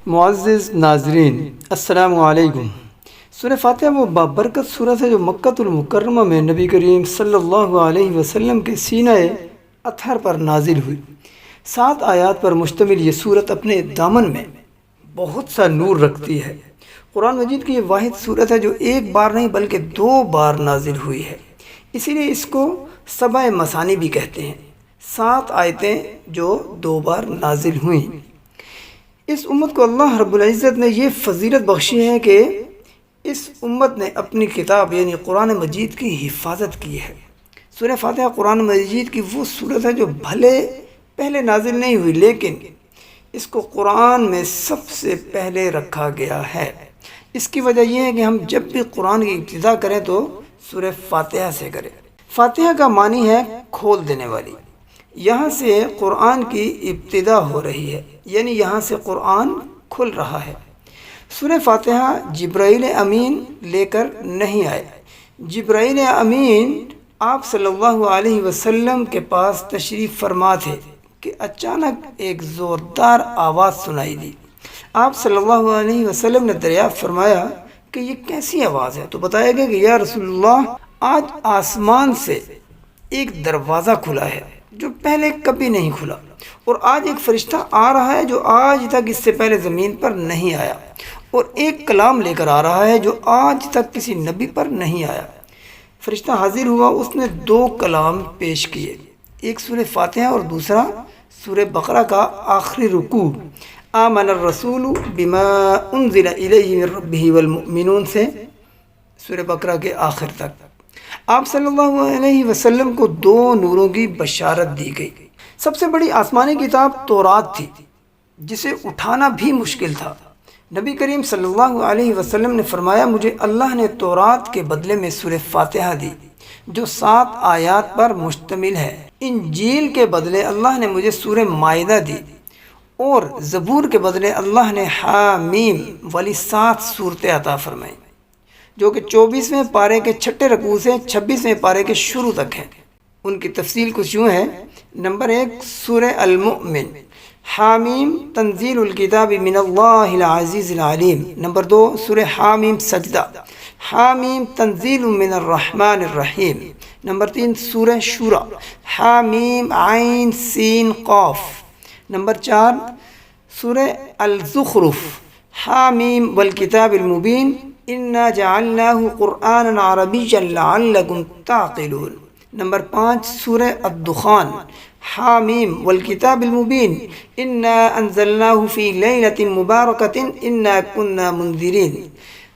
معزز ناظرین، السلام علیکم۔ سورہ فاتحہ وہ بابرکت سورت ہے جو مکۃ المکرمہ میں نبی کریم صلی اللہ علیہ وسلم کے سینہ اطہر پر نازل ہوئی۔ 7 آیات پر مشتمل یہ سورت اپنے دامن میں بہت سا نور رکھتی ہے۔ قرآن مجید کی یہ واحد سورت ہے جو ایک بار نہیں بلکہ 2 بار نازل ہوئی ہے، اسی لیے اس کو 7 مثانی بھی کہتے ہیں۔ 7 آیتیں جو 2 بار نازل ہوئیں۔ اس امت کو اللہ رب العزت نے یہ فضیلت بخشی ہے کہ اس امت نے اپنی کتاب یعنی قرآن مجید کی حفاظت کی ہے۔ سورہ فاتحہ قرآن مجید کی وہ سورت ہے جو بھلے پہلے نازل نہیں ہوئی، لیکن اس کو قرآن میں سب سے پہلے رکھا گیا ہے۔ اس کی وجہ یہ ہے کہ ہم جب بھی قرآن کی ابتدا کریں تو سورہ فاتحہ سے کریں۔ فاتحہ کا معنی ہے کھول دینے والی۔ یہاں سے قرآن کی ابتدا ہو رہی ہے، یعنی یہاں سے قرآن کھل رہا ہے۔ سورہ فاتحہ جبرائیل امین لے کر نہیں آئے۔ جبرائیل امین آپ صلی اللہ علیہ وسلم کے پاس تشریف فرما تھے کہ اچانک ایک زوردار آواز سنائی دی۔ آپ صلی اللہ علیہ وسلم نے دریافت فرمایا کہ یہ کیسی آواز ہے؟ تو بتایا گیا کہ یا رسول اللہ، آج آسمان سے ایک دروازہ کھلا ہے جو پہلے کبھی نہیں کھلا، اور آج ایک فرشتہ آ رہا ہے جو آج تک اس سے پہلے زمین پر نہیں آیا، اور ایک کلام لے کر آ رہا ہے جو آج تک کسی نبی پر نہیں آیا۔ فرشتہ حاضر ہوا، اس نے 2 کلام پیش کیے، ایک سورہ فاتحہ اور دوسرا سورہ بقرہ کا آخری رکوع، آمن الرسول بما انزل الیہ من ربہ والمؤمنون سے سورہ بقرہ کے آخر تک۔ آپ صلی اللہ علیہ وسلم کو 2 نوروں کی بشارت دی گئی۔ سب سے بڑی آسمانی کتاب تورات تھی، جسے اٹھانا بھی مشکل تھا۔ نبی کریم صلی اللہ علیہ وسلم نے فرمایا، مجھے اللہ نے تورات کے بدلے میں سورہ فاتحہ دی جو 7 آیات پر مشتمل ہے۔ انجیل کے بدلے اللہ نے مجھے سورہ مائدہ دی، اور زبور کے بدلے اللہ نے حامیم والی 7 سورتیں عطا فرمائیں جو کہ 24ویں پارے کے 6 رکوع سے 26ویں پارے کے شروع تک ہیں۔ ان کی تفصیل کچھ یوں ہے۔ نمبر 1 سورہ المؤمن، حامیم تنزیل الکتاب من اللہ العزیز العلیم۔ نمبر 2 سورہ حامیم سجدہ، حامیم تنزیل من الرحمن الرحیم۔ نمبر 3 سورہ شورى، حامیم عین سین قاف۔ نمبر 4 سورہ الزخرف، حامیم والکتاب المبین انا جعلناہ قرآنا عربیا لعلکم تعقلون۔ نمبر 5 سورہ الدخان، حامیم والکتاب المبین انا انزلناہ فی لیلۃ مبارکۃ انا کنا منذرین۔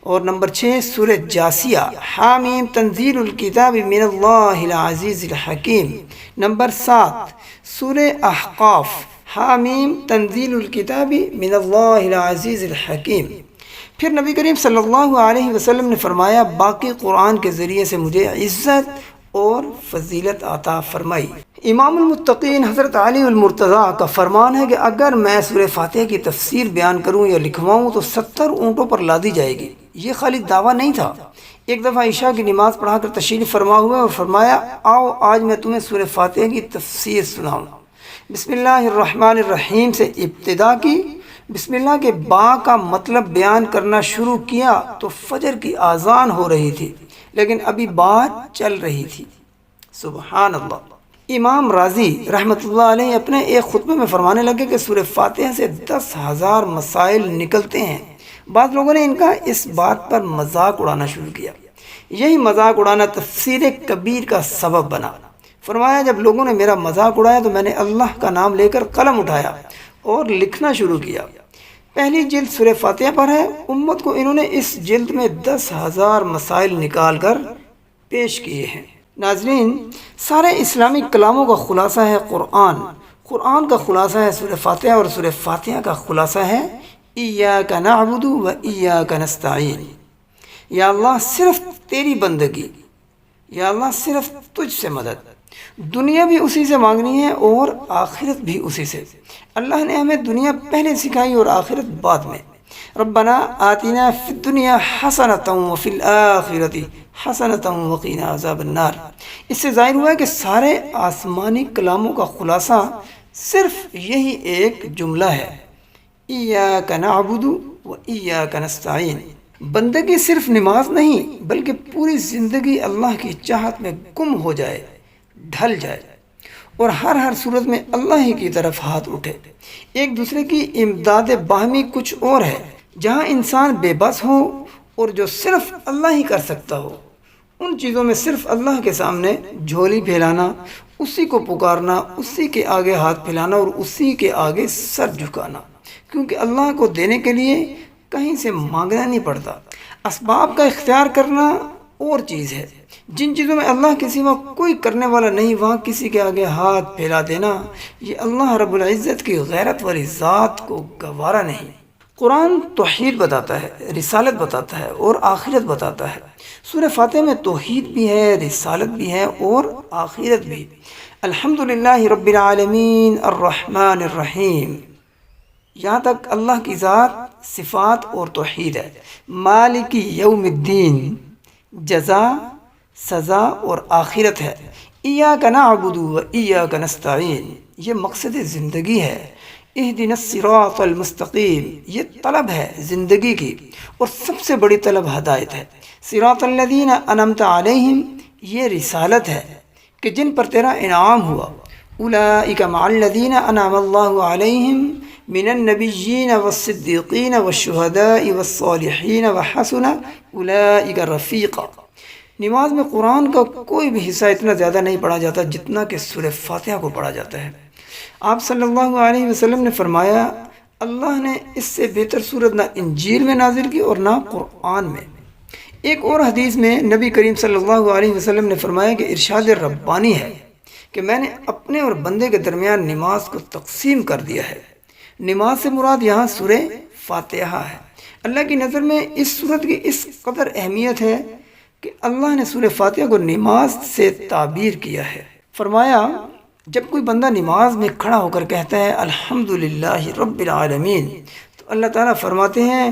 اور نمبر 6 سورہ جاثیہ، حامیم تنزیل الکتاب من اللہ العزیز الحکیم۔ نمبر 7 سورہ احقاف، حامیم تنزیل الکتاب من اللہ العزیز الحکیم۔ پھر نبی کریم صلی اللہ علیہ وسلم نے فرمایا، باقی قرآن کے ذریعے سے مجھے عزت اور فضیلت عطا فرمائی۔ امام المتقین حضرت علی المرتضیٰ کا فرمان ہے کہ اگر میں سورہ فاتحہ کی تفسیر بیان کروں یا لکھواؤں تو 70 اونٹوں پر لادی جائے گی۔ یہ خالی دعویٰ نہیں تھا۔ ایک دفعہ عشاء کی نماز پڑھا کر تشریف فرما ہوا اور فرمایا، آؤ آج میں تمہیں سورہ فاتحہ کی تفسیر سناؤں۔ بسم اللہ الرحمن الرحیم سے ابتدا کی۔ بسم اللہ کے با کا مطلب بیان کرنا شروع کیا تو فجر کی اذان ہو رہی تھی، لیکن ابھی بات چل رہی تھی۔ سبحان اللہ۔ امام راضی رحمۃ اللہ علیہ اپنے ایک خطبے میں فرمانے لگے کہ سورہ فاتحہ سے 10,000 مسائل نکلتے ہیں۔ بعض لوگوں نے ان کا اس بات پر مذاق اڑانا شروع کیا۔ یہی مذاق اڑانا تفسیر کبیر کا سبب بنا۔ فرمایا، جب لوگوں نے میرا مذاق اڑایا تو میں نے اللہ کا نام لے کر قلم اٹھایا اور لکھنا شروع کیا۔ پہلی جلد سورہ فاتحہ پر ہے۔ امت کو انہوں نے اس جلد میں 10,000 مسائل نکال کر پیش کیے ہیں۔ ناظرین، سارے اسلامی کلاموں کا خلاصہ ہے قرآن۔ قرآن کا خلاصہ ہے سورہ فاتحہ، اور سورہ فاتحہ کا خلاصہ ہے ایاک نعبد و ایاک نستعین۔ یا اللہ صرف تیری بندگی، یا اللہ صرف تجھ سے مدد۔ دنیا بھی اسی سے مانگنی ہے اور آخرت بھی اسی سے۔ اللہ نے ہمیں دنیا پہلے سکھائی اور آخرت بعد میں۔ ربنا آتنا فی الدنیا حسنۃ وفی الآخرۃ حسنۃ وقنا عذاب النار۔ اس سے ظاہر ہوا ہے کہ سارے آسمانی کلاموں کا خلاصہ صرف یہی ایک جملہ ہے، ایاک نعبد و ایاک نستعین۔ بندگی صرف نماز نہیں بلکہ پوری زندگی اللہ کی چاہت میں گم ہو جائے، ڈھل جائے اور ہر صورت میں اللہ ہی کی طرف ہاتھ اٹھے۔ ایک دوسرے کی امداد باہمی کچھ اور ہے، جہاں انسان بے بس ہو اور جو صرف اللہ ہی کر سکتا ہو، ان چیزوں میں صرف اللہ کے سامنے جھولی پھیلانا، اسی کو پکارنا، اسی کے آگے ہاتھ پھیلانا اور اسی کے آگے سر جھکانا، کیونکہ اللہ کو دینے کے لیے کہیں سے مانگنا نہیں پڑتا۔ اسباب کا اختیار کرنا اور چیز ہے، جن چیزوں میں اللہ کے سوا کوئی کرنے والا نہیں، وہاں کسی کے آگے ہاتھ پھیلا دینا، یہ اللہ رب العزت کی غیرت والی ذات کو گوارا نہیں۔ قرآن توحید بتاتا ہے، رسالت بتاتا ہے اور آخرت بتاتا ہے۔ سورہ فاتحہ میں توحید بھی ہے، رسالت بھی ہے اور آخرت بھی۔ الحمدللہ رب العالمین الرحمن الرحیم، یہاں تک اللہ کی ذات، صفات اور توحید ہے۔ مالک یوم الدین، جزا، سزا اور آخرت ہے۔ ایاک نعبد و ایاک نستعین، یہ مقصد زندگی ہے۔ اہدنا الصراط المستقیم، یہ طلب ہے زندگی کی اور سب سے بڑی طلب ہدایت ہے۔ صراط الذین انعمت علیہم، یہ رسالت ہے کہ جن پر تیرا انعام ہوا۔ اولئک مع الذین انعم اللہ علیہم من النبیین والصدیقین والشہداء والصالحین وحسن اولئک رفیقا۔ نماز میں قرآن کا کوئی بھی حصہ اتنا زیادہ نہیں پڑھا جاتا جتنا کہ سورہ فاتحہ کو پڑھا جاتا ہے۔ آپ صلی اللہ علیہ وسلم نے فرمایا، اللہ نے اس سے بہتر صورت نہ انجیل میں نازل کی اور نہ قرآن میں۔ ایک اور حدیث میں نبی کریم صلی اللہ علیہ وسلم نے فرمایا کہ ارشاد ربانی ہے کہ میں نے اپنے اور بندے کے درمیان نماز کو تقسیم کر دیا ہے۔ نماز سے مراد یہاں سورہ فاتحہ ہے۔ اللہ کی نظر میں اس سورت کی اس قدر اہمیت ہے کہ اللہ نے سورہ فاتحہ کو نماز سے تعبیر کیا ہے۔ فرمایا، جب کوئی بندہ نماز میں کھڑا ہو کر کہتا ہے الحمدللہ رب العالمین، تو اللہ تعالیٰ فرماتے ہیں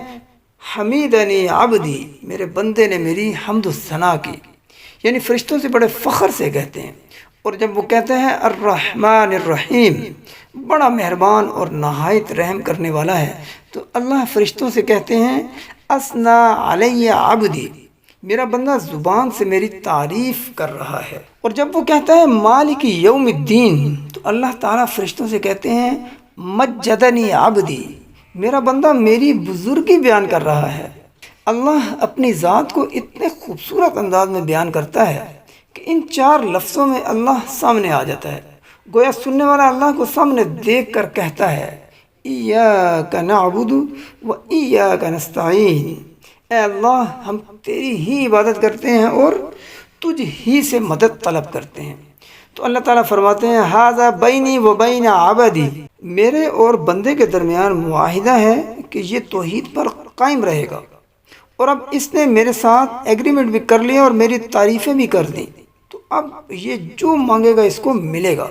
حمیدنی عبدی، میرے بندے نے میری حمد و ثنا کی، یعنی فرشتوں سے بڑے فخر سے کہتے ہیں۔ اور جب وہ کہتا ہے الرحمن الرحیم، بڑا مہربان اور نہایت رحم کرنے والا ہے، تو اللہ فرشتوں سے کہتے ہیں اثنا علی عبدی، میرا بندہ زبان سے میری تعریف کر رہا ہے۔ اور جب وہ کہتا ہے مالک یوم الدین، تو اللہ تعالیٰ فرشتوں سے کہتے ہیں مجدنی عبدی، میرا بندہ میری بزرگی بیان کر رہا ہے۔ اللہ اپنی ذات کو اتنے خوبصورت انداز میں بیان کرتا ہے کہ ان چار لفظوں میں اللہ سامنے آ جاتا ہے، گویا سننے والا اللہ کو سامنے دیکھ کر کہتا ہے ایاک نعبد و ایاک نستعین، اے اللہ ہم تیری ہی عبادت کرتے ہیں اور تجھ ہی سے مدد طلب کرتے ہیں۔ تو اللہ تعالیٰ فرماتے ہیں ھذا بینی و بین عبدی، میرے اور بندے کے درمیان معاہدہ ہے کہ یہ توحید پر قائم رہے گا، اور اب اس نے میرے ساتھ ایگریمنٹ بھی کر لیا اور میری تعریفیں بھی کر دیں، تو اب یہ جو مانگے گا اس کو ملے گا۔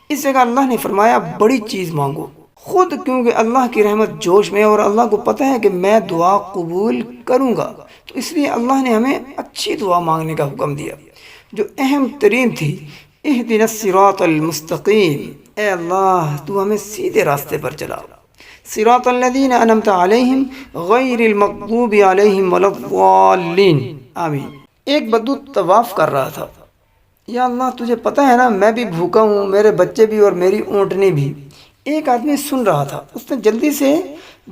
اس جگہ اللہ نے فرمایا بڑی چیز مانگو، خود کیونکہ اللہ کی رحمت جوش میں اور اللہ کو پتہ ہے کہ میں دعا قبول کروں گا، تو اس لیے اللہ نے ہمیں اچھی دعا مانگنے کا حکم دیا جو اہم ترین تھی، اہدنا الصراط المستقیم، اے اللہ تو ہمیں سیدھے راستے پر چلا، صراط الذین انعمت علیہم غیر المغضوب علیہم ولا الضالین، آمین۔ ایک بدو طواف کر رہا تھا، یا اللہ تجھے پتہ ہے نا میں بھی بھوکا ہوں، میرے بچے بھی اور میری اونٹنی بھی۔ ایک آدمی سن رہا تھا، اس نے جلدی سے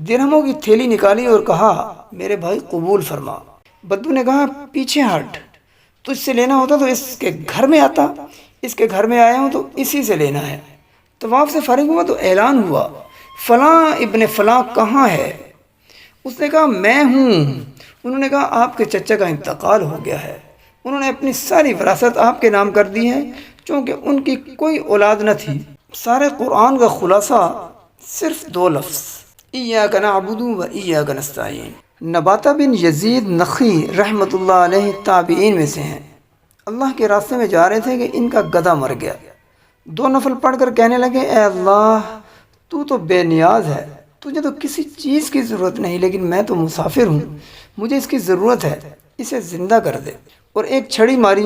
درہموں کی تھیلی نکالی اور کہا میرے بھائی قبول فرما۔ بدو نے کہا پیچھے ہٹ، تجھ سے لینا ہوتا تو اس کے گھر میں آتا، اس کے گھر میں آیا ہوں تو اسی سے لینا ہے۔ طواف سے فارغ ہوا تو اعلان ہوا فلاں ابن فلاں کہاں ہے؟ اس نے کہا میں ہوں۔ انہوں نے کہا آپ کے چچا کا انتقال ہو گیا ہے، انہوں نے اپنی ساری وراثت آپ کے نام کر دی ہے، چونکہ ان کی کوئی اولاد نہ تھی۔ سارے قرآن کا خلاصہ صرف دو لفظ ایاک نعبد و ایاک نستعین۔ نباتہ بن یزید نخی رحمۃ اللہ علیہ تابعین میں سے ہیں۔ اللہ کے راستے میں جا رہے تھے کہ ان کا گدھا مر گیا۔ دو نفل پڑھ کر کہنے لگے اے اللہ تو بے نیاز ہے، تجھے تو کسی چیز کی ضرورت نہیں، لیکن میں تو مسافر ہوں، مجھے اس کی ضرورت ہے، اسے زندہ کر دے۔ اور ایک چھڑی ماری،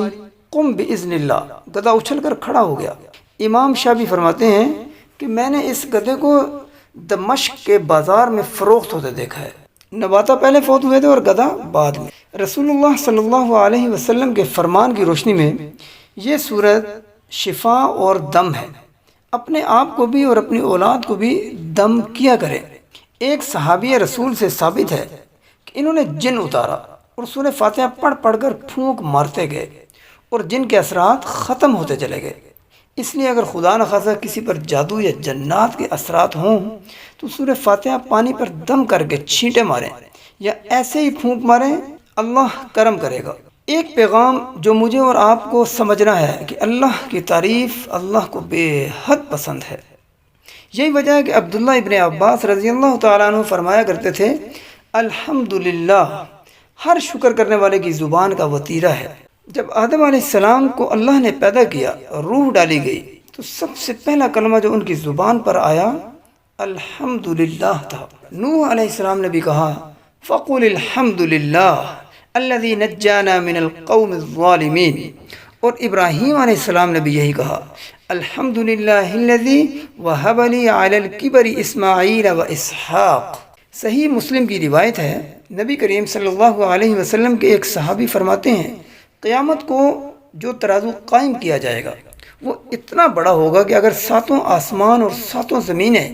قم باذن اللہ، گدھا اچھل کر کھڑا ہو گیا۔ امام شافعی فرماتے ہیں کہ میں نے اس گدھے کو دمشق کے بازار میں فروخت ہوتے دیکھا ہے۔ نباتہ پہلے فوت ہوئے تھے اور گدھا بعد میں۔ رسول اللہ صلی اللہ علیہ وسلم کے فرمان کی روشنی میں یہ صورت شفا اور دم ہے۔ اپنے آپ کو بھی اور اپنی اولاد کو بھی دم کیا کریں۔ ایک صحابی رسول سے ثابت ہے کہ انہوں نے جن اتارا اور سورہ فاتحہ پڑھ پڑھ کر پھونک مارتے گئے اور جن کے اثرات ختم ہوتے چلے گئے۔ اس لیے اگر خدا نخواستہ کسی پر جادو یا جنات کے اثرات ہوں تو سورہ فاتحہ پانی پر دم کر کے چھینٹے ماریں یا ایسے ہی پھونک ماریں، اللہ کرم کرے گا۔ ایک پیغام جو مجھے اور آپ کو سمجھنا ہے کہ اللہ کی تعریف اللہ کو بے حد پسند ہے۔ یہی وجہ ہے کہ عبداللہ ابن عباس رضی اللہ تعالیٰ عنہ فرمایا کرتے تھے، الحمدللہ ہر شکر کرنے والے کی زبان کا وتیرہ ہے۔ جب آدم علیہ السلام کو اللہ نے پیدا کیا اور روح ڈالی گئی تو سب سے پہلا کلمہ جو ان کی زبان پر آیا الحمدللہ تھا۔ نوح علیہ السلام نے بھی کہا فَقُلِ الْحَمْدُلِلَّهِ الَّذِي نَجَّانَا مِنَ الْقَوْمِ الظَّالِمِينَ، اور ابراہیم علیہ السلام نے بھی یہی کہا الحمدللہ الذی وہب لی علی الکبر اسماعیل و اسحاق۔ صحیح مسلم کی روایت ہے، نبی کریم صلی اللہ علیہ وسلم کے ایک صحابی فرماتے ہیں، قیامت کو جو ترازو قائم کیا جائے گا وہ اتنا بڑا ہوگا کہ اگر 7 آسمان اور 7 زمینیں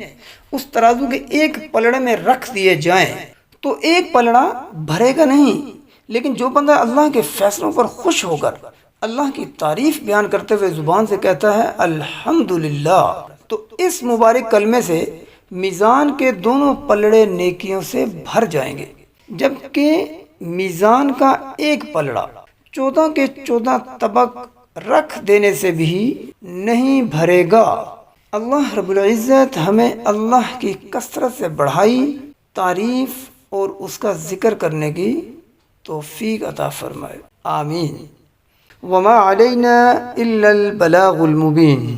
اس ترازو کے ایک پلڑے میں رکھ دیے جائیں تو ایک پلڑا بھرے گا نہیں۔ لیکن جو بندہ اللہ کے فیصلوں پر خوش ہو کر اللہ کی تعریف بیان کرتے ہوئے زبان سے کہتا ہے الحمدللہ، تو اس مبارک کلمے سے میزان کے دونوں پلڑے نیکیوں سے بھر جائیں گے، جبکہ میزان کا ایک پلڑا 14 کے 14 طبق رکھ دینے سے بھی نہیں بھرے گا۔ اللہ رب العزت ہمیں اللہ کی کثرت سے بڑھائی تعریف اور اس کا ذکر کرنے کی توفیق عطا فرمائے، آمین۔ وما علینا الا البلاغ المبین۔